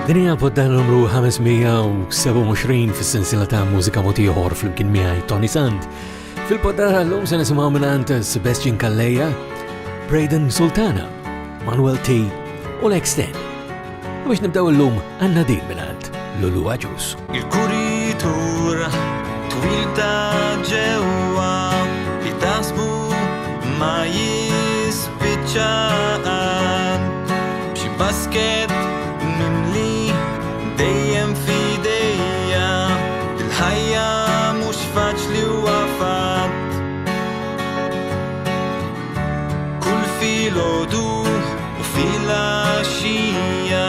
Dinja poddan numru 527 fis-sensiela ta' mużika motiħor fl-imkien miegħi Tony Sand. Fil-poddara l-lum se nisimgħu minant Sebastian Calleja, Braden Sultana, Manuel T. u Lex10. U biex nibdaw l-lum għanna din minant Lulu Aġus. Il-kuritur twil ta' ġewwa li taħsbu ma jispiċċan b'xi basket mimli dejjem f'idejja il-ħajja mhux faċli u fatt kull filgħodu u filgħaxija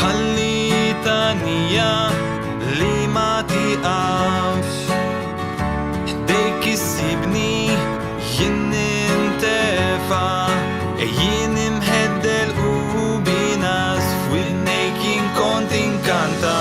ħalli tanija li ma tiqafx ħdejk issibni jien nintefa' jien imħeddel u binas f'wilnejk jien kont inkanta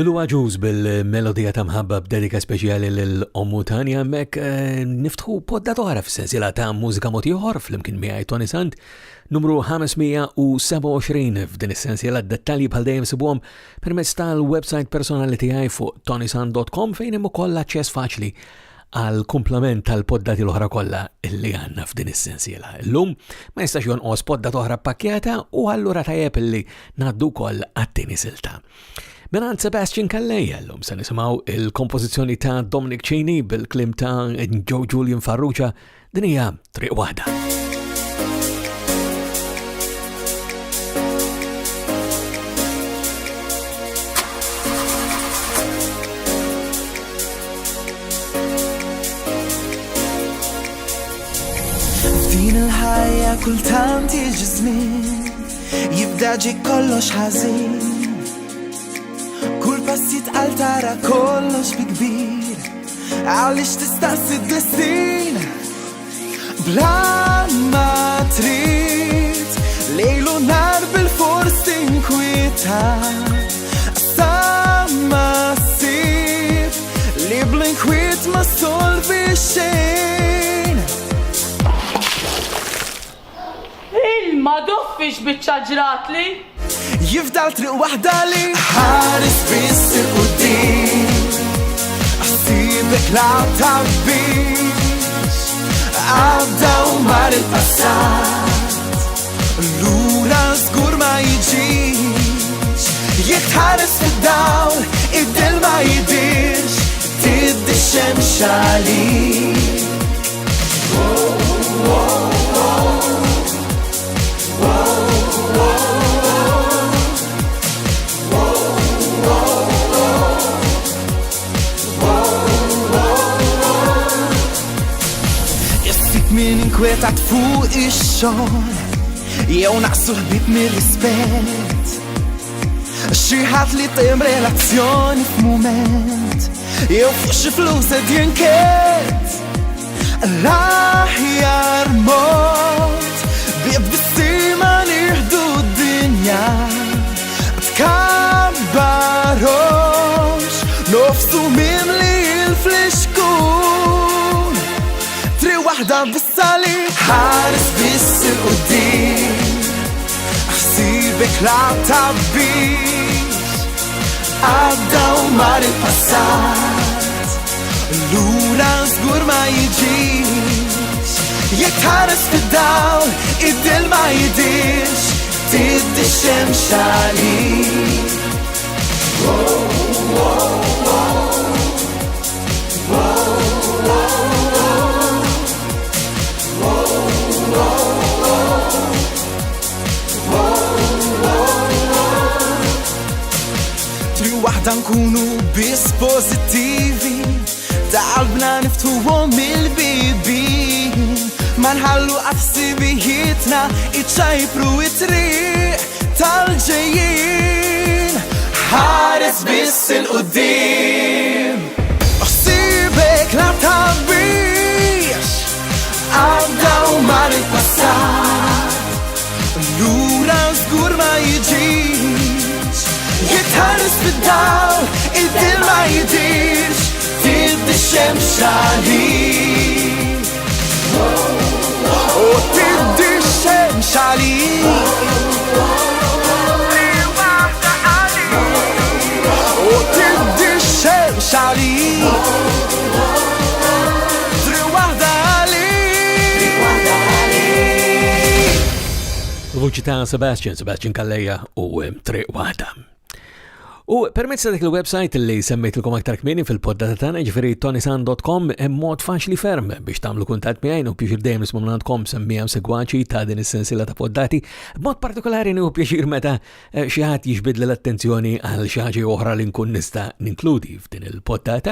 Lulu Aġus bil-melodija ta' mħabba b'dedika speċjali l-ommu Tanja mek niftħu podda toħra f-sensiela ta' mużika motiħor fl-imkien miegħi Tony Sand numru 527 f'din is-sensiela dettalji bħal dejjem sibuhom permezz tal-website personali tiegħi fuq tonysand.com fejn hemm ukoll aċċess faċli għal kumplament tal-poddati l-oħra kollha illi għandna f'din is-sensiela. Illum ma jistax jonqos podda toħra pakkjata u allura tajjeb illi ngħaddu wkoll għat-tieni silta. Minant Sebastian Calleja l-lum se nisimgħu il-kompożizzjoni ta' Dominic Cheney bil-klim ta' Joe Julian Farrugia din hija Triq Waħda. F'din il-ħajja kultant jiġi żmien jibda ġi kollox ħażin passit għal tara kollox bi kbir għalix tistaqsid destin bla ma trid lejlu nar bil-fors tinkwita sa ma ssib li bl-inkwiet ma solvi xejn Il-ma doffix biċċaġrat li jifdal triq waħda li ħares biss il-qudiem Għasibek la tabbix Għadda u mar il-passat Lura zgur ma jiġix jitħares fid-dawl id-dil ma jidirx tiddi xemx għalik. Min inkwetat fuq ix-xogħol jew naqsu ħbib mir-rispett. Xi ħadd li tem relazzjoni f'mument jew fuq xi flus qed jinkett. L-aħjar mod bieb bissima nieħdu d-dinja tkabbarhomx nofsu mimli l-fliexkun. Tri waħda bissali ħares biss il-qudiem ħsibek la tabbix għadda u mar il-passat lura żgur ma jiġix. Jekk tħares fid-dawl id-dil ma jidirx tiddi xemx għalik. Waħda nkunu bis pozittivi qalbna niftuhom il-bibin ma nħallu qafsibijietna iċċajpru it-triq tal-ġejjin. Ħares biss il-qudiem ħsibek la tabbix għadda u mar il-passat lura żgur ma jiġix. Jitħares fid-dawl id-dil ma jidirx tiddi xemx għalik. Tiddi xemx għalik. Tiddi xemx għalik. Tri waħda għalik. Voċi ta' Sebastian Kalleja u Triq Waħda. U permezz dak il-website li semmejtilkom aktar kmieni fil-poddata tagħna ġifieri tonisan.com hemm mod faċli ferm biex tagħmlu kuntatt miegħi u pjaċir dejjem nisma' mingħandkom semmija segwaċi ta' din is-sensiela ta' poddati. B'mod partikolari nieħu pjaċir meta xi ħadd jiġbidli l-attenzjoni għal xi ħaġa oħra li nkun nista' ninkludi f'din il-poddata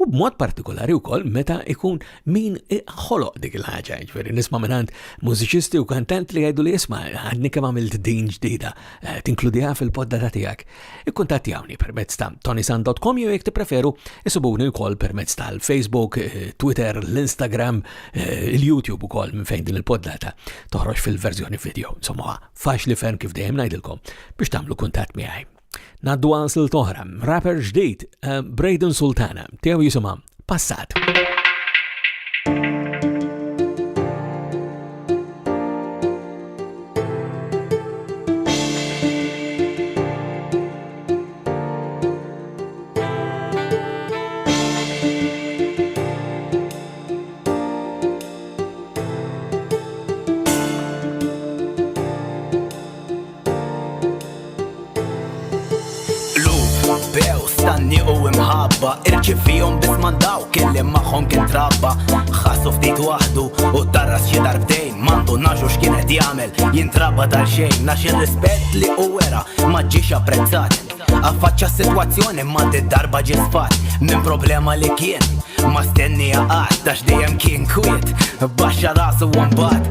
u b'mod partikolari wkoll meta ikun min ħoloq dik il-ħaġa. Ġifieri nisma' mingħand mużiċisti u kantant li jgħidu li isma' għadni kemm għamilt din ġdida tinkludiha fil-poddata tiegħek. Ikkuntatti permezz ta' tonisan.com jew jekk tippreferu isibuni wkoll permezz tal-Facebook, Twitter, l-Instagram, il-YouTube ukoll minn fejn din il-poddata toħroġ fil-verżjoni video. Insomma, faċli ferm kif dejjem ngħidilkom biex tagħmlu kuntatt miegħi. Naddu għal silta oħra, rapper ġdid, Braden Sultana, tiegħu jisimha Passat. Irċifijom bisman daw kelli maħħom kien trabba ħassu ftit waħdu u tarras xi darbtejn mandu naġu x'kienet jagħmel jintrabba tal-xejn nax ir-rispett li u wera ma ġiex apprezzat affaċċa s-sitwazzjoni ma d-darba ġisfat minn problema li kien ma stenni għaqat tax dejjem kien kwiet baxxa rasu u mbagħad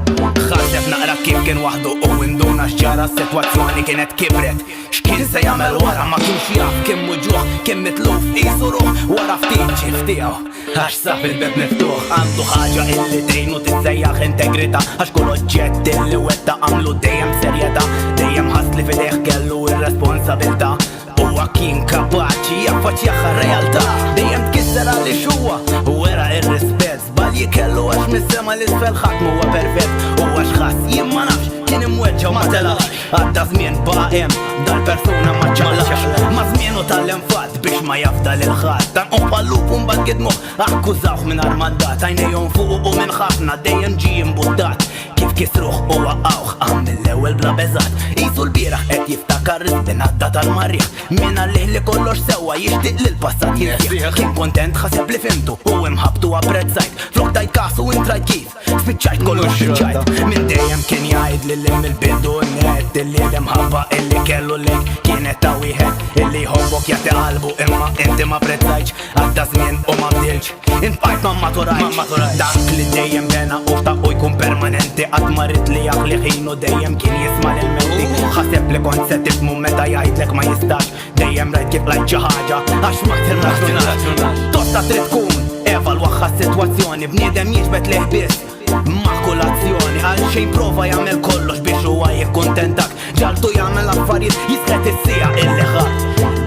ħarseb naqra kif kien waħdu u induna x'ġara s-sitwazzjoni kienet kibret x'kien se jagħmel wara ma kienx jaf kemm wuġuh kemm mitluf qisu ruħ wara ftit ġif tiegħu għax saf il-beb miftuħ għandu ħaġa illi tgħinu tissejjaħ integrità għax kull oġġett illi wetta għamlu dejjem serjetà dejjem ħassli fidejh kellu ir-responsabilità huwa kien kapaċi jaffaċċjaħ ir-realtà dejjem tkisser għaliex huwa wera ir-rispett żbalji kellu għax mis-sema l-isfel ħadd huwa perfett u għax ħass jien ma nafx kien imweġġa ma telax għadda żmien baqem dal-persuna ma ċalax ma żmienu tal-infat biex ma jafda lil-ħadd tanqoq bħal-lup u mbagħad gidmuh akkużawh mingħajr mandat għajnejhom fuq u minn ħafna dejjem ġie imbuddat kif kisruħ u waqawħ għamil l-ewel bla beżat Isu l-biraħ qed jiftakar il-benadda tal-marja Min għallih li kollox sewa jixtieq li l-passat jisjeħ Kien kontent ħaseb li fimtu u imħabtu apprezzajt Flok tajt kasu intrajt kif spiċċajt kollox spiċċajt Min dejjem kien jgħid li l-bidu n-net Illi l-imħabba illi kellu lek kienet ta' wieħed Illi jħobbok jagħti qalbu imma inti ma apprezzajtx Għadda żmien u ma bdilx Intbajt ma maturajtx Dak li dejjem bena u xtaqu jkun permanenti Qatt marit li jaqli ħinu dejjem kien jisma' l-menti Ħaseb li kont se tifmu meta jgħidlek ma jistax Dejjem rajt kif lajt xi ħaġa għax ma tirnax Tosta trid tkun evalwaħħa s-sitwazzjoni bniedem jiġbed leħ biss Makulazzjoni għal xejn prova jagħmel kollox biex huwa jikkuntentak Ġaltu jagħmel affarijiet jisħet is-sija illi ħadd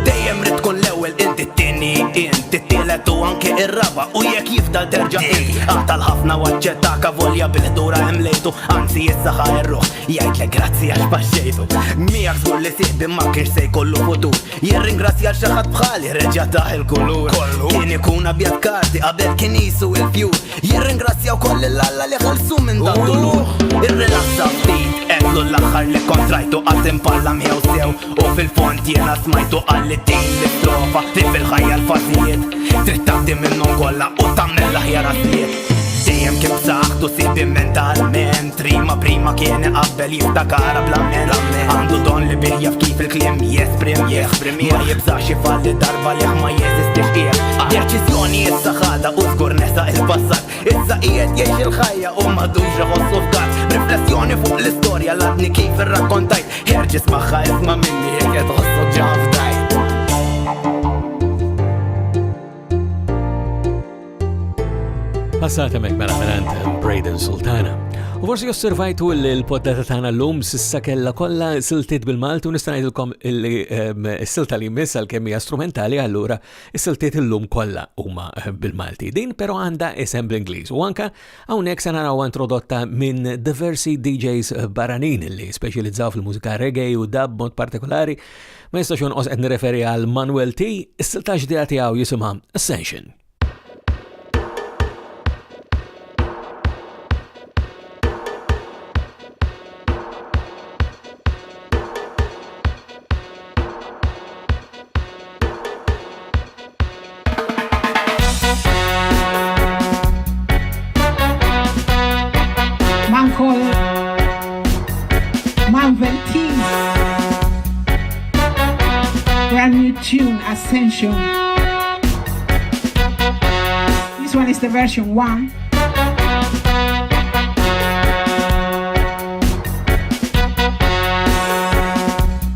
Dejjem rid tkun l-ewwel inti t-tieni inti t-tielet u anke ir-raba' u jekk jifdal terġa' inti Għatal ħafna waċċettaka volja bil-ħdura imlejtu Anzi jissaħa ir-ruħ jgħidlek grazzi għax baxxejtu Miegħek żgur li sieħbi ma kienx se jkollu futur Jirringrazzja xi ħadd bħali reġa' taħ il-kulur Kien ikun abjad karti qabel kien qisu l-fjur Jirringrazzja wkoll il-Alla li ħallsu minn dak dulur Irrilassa ftit qedlu l-aħħar li kontrajtu qatt impalla miegħu sew u fil-fond jiena smajtu qalli din l-istrofa li fil-ħajja l-fażijiet Trid tagħti minnhom kollha u tagħmel l-aħjar għasliet Dejjem kien b'saħħtu sibi mentalment Rima prima kien qabel jiftakara bla ment Għandu don li bih jaf kif il-kliem jesprim Ma jibżax ifalli darba li ma jeżistix qiegħ Deċiżjoni issa ħada u żgur nesa il-passat Issa qiegħed jgħix il-ħajja u m'għadux iħossu f'kat Riflessjoni fuq l-istorja l-għadni kif irrakkontajt Ħerġ ismagħha isma' minni jekk qed tħossu ġa fdajt Passata mek mela minant Braden Sultana. U forsi osservajtu l-poddata tagħna l-lum sissa kella kollha siltiet bil-Malti u nista' ngħidilkom is-silta li jmiss għalkemm hija strumentali allura is-siltiet illum kollha huma bil-Malti. Din però għandha isem bl-Ingliż u anke hawnhekk se naraw introdotta minn diversi DJs barranin li speċjalizzaw fil-mużika reggae u dub mod partikolari. Ma jistax jonqos qed nirreferi għal Manuel T. Is-silta ġdida tiegħu jisimha Ascension. Manuel T. Brand new tune, Ascension. This one is the version 1.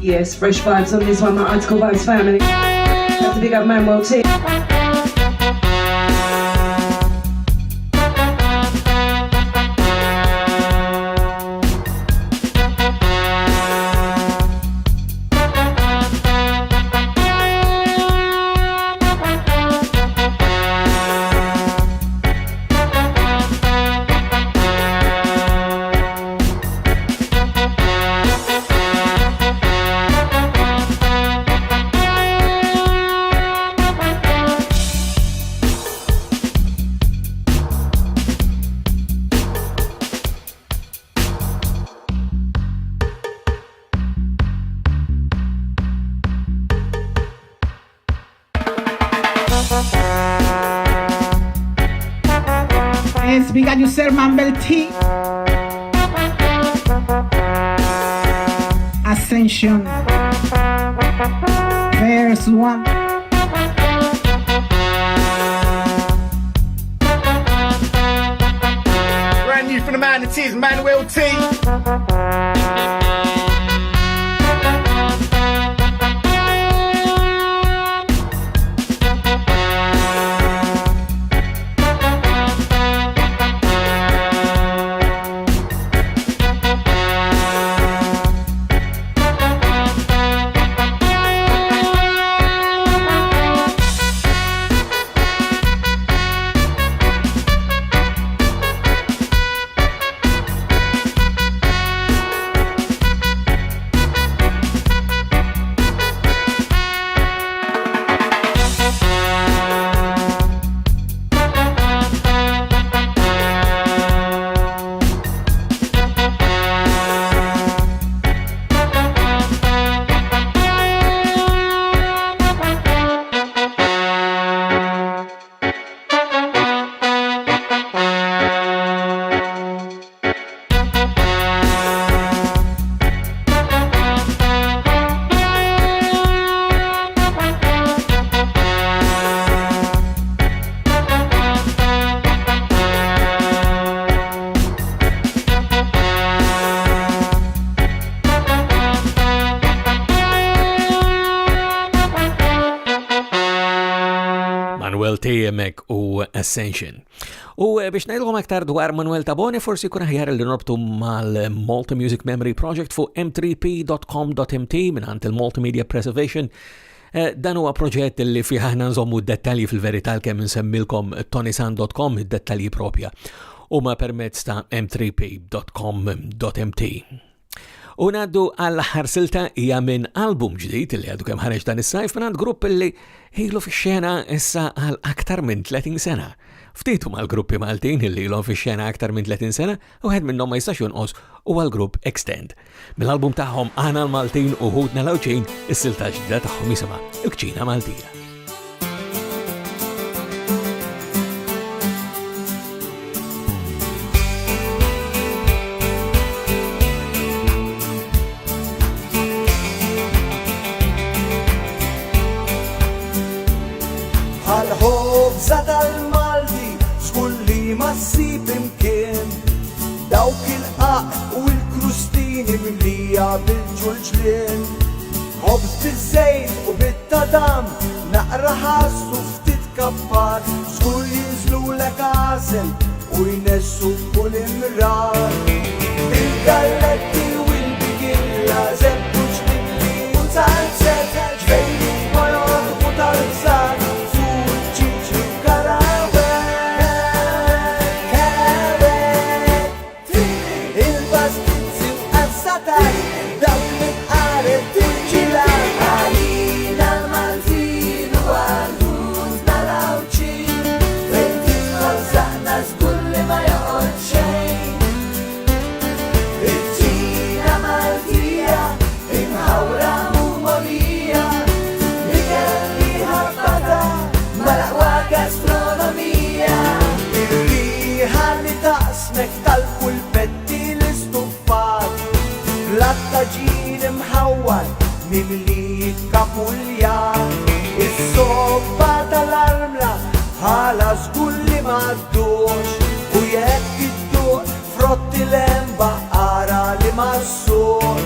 Yes, fresh vibes on this one, my Article Vibes family. Have to big up Manuel T. Yes, we got you, Sir Manuel T. Ascension. Verse 1. Brand new from the man that is Manuel T. Malti mek u Ascension. U biex ngħidulkom aktar dwar Manuel Tabone forsi kun aħjar li norbtu mal-Malta Music Memory Project fuq m3p.com.mt minħant il-Multimedia Preservation. Dan huwa proġett li fih aħna nżommu d-dettalji fil-verità kemm insemmilkom tonisan.com id-dettalji propja u ma permezz ta' m3p.com.mt. U ngħaddu għall-ħarsilta hija minn album ġdid li għadu kemm ħareġ dan is-sajf minn grupp li ilu fix-xena issa għal aktar minn 30 sena. Ftitu mal-gruppi Maltin li ilhom fix-xena aktar minn 30 sena u wieħed minnhom ma jistax jonqos huwa l-grupp Extend. Mill-album tagħhom Aħna l-Maltin u Ħudna l-Awċin is-silta ġdida tagħhom jisimha Il-Kċina Maltija. Għal-ħobza tal-Malti skulli ma ssib imkien dawk il-qaq u l-krustini mimlija bil-ġulġlien. Ħobż biż-żejt u bit-tadam naqra ħassu ftit kappar skur jinżlulek għażel u jnessu kull imrar. Il-galletti u l-bigilla żebbu ġbidli u tal-set ġvejni major u tal-żar. Mimli kapuljan is-soppa tal-armla ħala żgulli m'għaddux u jekk idduq frotti l-emba ara li ma ssux.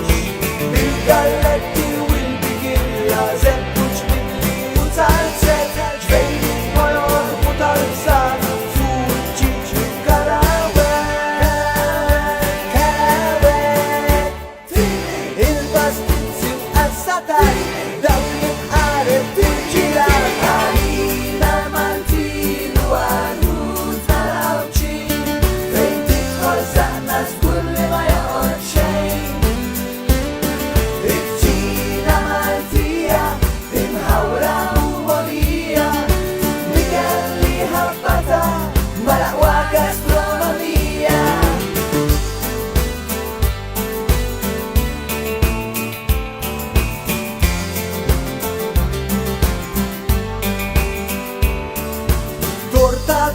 Il-galletti u l-bigilla żebbu ġbidli u tal-set ġvejni major u tal-żar fuq ġiġi karawet il-pastizzi Sataj, dawk li tqareb tirġila għalina Maltin u għal-ħut tal-Awċin fejn tidħol saqna żgur li ma joqgħod xejn. Il-kċina Maltija imħawra u mogħlija li kelli ħabbata mal-aqwa gastronomija.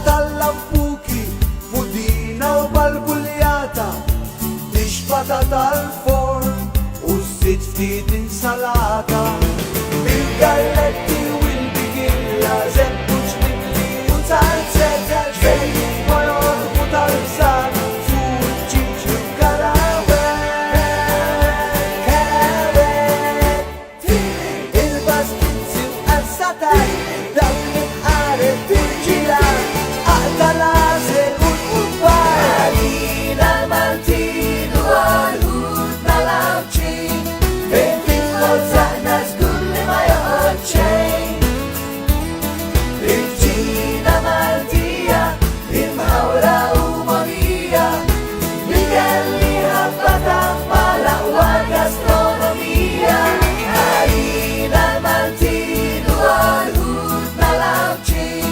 Tal-lampuki, budina u balbuljata, tixbata tal-forn u żid ftit insalata. Il-galletti u l-bigilla żebbu ġbidli u tal-set ġvejni major u tal-żar fuq ġiġi karawet il-pastizzi u għazzataj dawk li tqareb tirġila tal-għażel u l-qubbar għalina l-Maltin u għal-ħut tal-Awċin fejn tidħol saqna żgur li ma joqgħod xejn. Il-kċina Maltija imħawra u mogħlija li kelli ħabbata mal-aqwa gastronomija. Għalina l-Maltin u għal-ħut tal-Awċin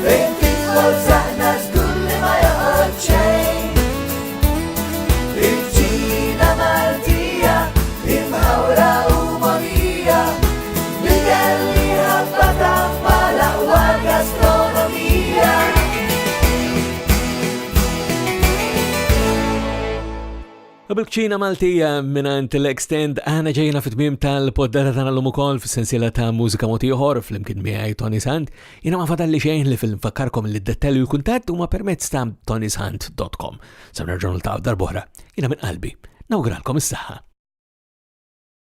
fejn tidħol saqna żgur li ma joqgħod xejn. Il-kċina Maltija imħawra u mogħlija li kelli ħabbata mal-aqwa gastronomija. Bil-kċina Maltija minant l-Extend għana ġejna fit-tmiem tal-poddata tagħna l-lum ukoll fis-sensiela ta' mużika mogħti oħor fl-imkien miegħi Tony Sant. Jiena ma fadalli xejn li fil-nfakkarkom li d-dettalji u l-kuntatt huma permezz ta' tonysant.com. Sa nerġgħu niltaqgħu darb'oħra. Jiena minn qalbi nawguralkom is-saħħa.